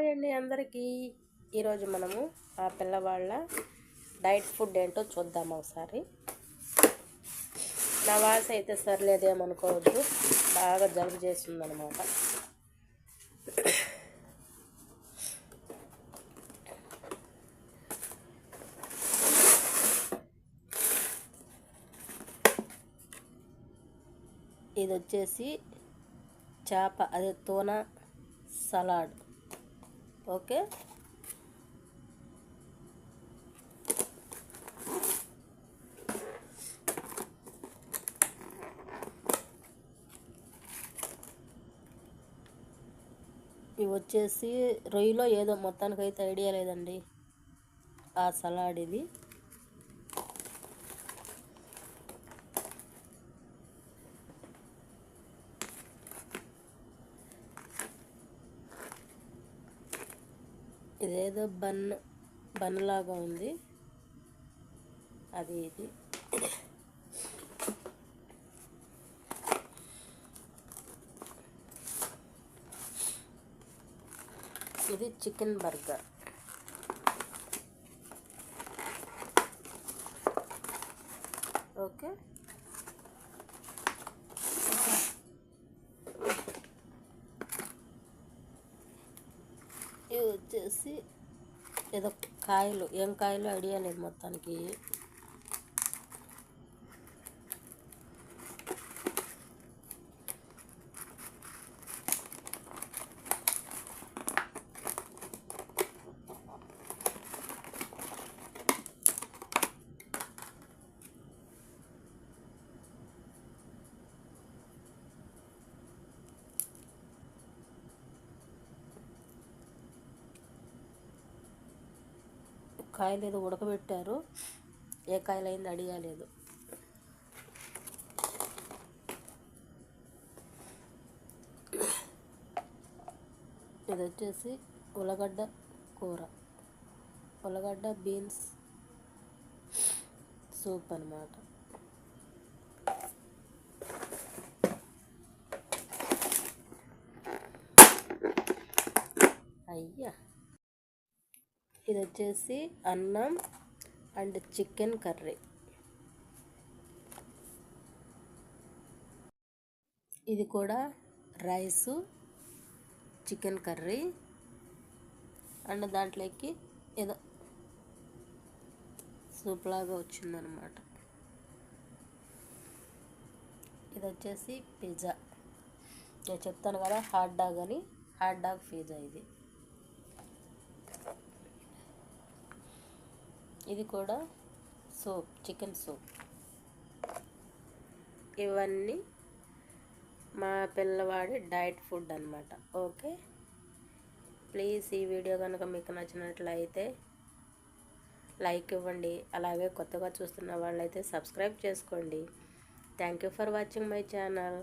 Hi అండి అందరికీ. ఈరోజు మనము ఆ పిల్లవాళ్ళ డైట్ ఫుడ్ ఏంటో చూద్దాం ఒకసారి. నా వాయిస్ అయితే సరిలేదేమనుకోవద్దు, బాగా జలుబు చేస్తుందన్నమాట. ఇది వచ్చేసి చేప, అదే తోనా సలాడ్. ఓకే, ఇవి వచ్చేసి రొయ్యలో ఏదో మొత్తానికైతే ఐడియా లేదండి. ఆ సలాడ్ ఇది. ఇదేదో బన్ లాగా ఉంది, అది ఇది. ఇది చికెన్ బర్గర్. ఓకే, ఇది వచ్చేసి ఏదో కాయలు, ఏం కాయలు ఐడియా లేదు మొత్తానికి. కాయలు ఏదో ఉడకబెట్టారు, ఏ కాయలు అయింది ఐడియా లేదు. ఇది వచ్చేసి ఉల్లగడ్డ కూర, ఉల్లగడ్డ బీన్స్ సూప్ అన్నమాట. అయ్యా, ఇది వచ్చేసి అన్నం అండ్ చికెన్ కర్రీ. ఇది కూడా రైసు, చికెన్ కర్రీ అండ్ దాంట్లోకి ఏదో సూప్ లాగా వచ్చిందనమాట. ఇది వచ్చేసి పిజ్జా. నేను చెప్తాను కదా హాట్ డాగ్ అని, హాట్ డాగ్ పిజ్జా ఇది. ఇది కూడా సూప్, చికెన్ సూప్. ఇవన్నీ మా పిల్లవాడి డైట్ ఫుడ్ అన్నమాట. ఓకే, ప్లీజ్ ఈ వీడియో కనుక మీకు నచ్చినట్లయితే లైక్ ఇవ్వండి, అలాగే కొత్తగా చూస్తున్న వాళ్ళైతే సబ్స్క్రైబ్ చేసుకోండి. Thank you for watching my channel.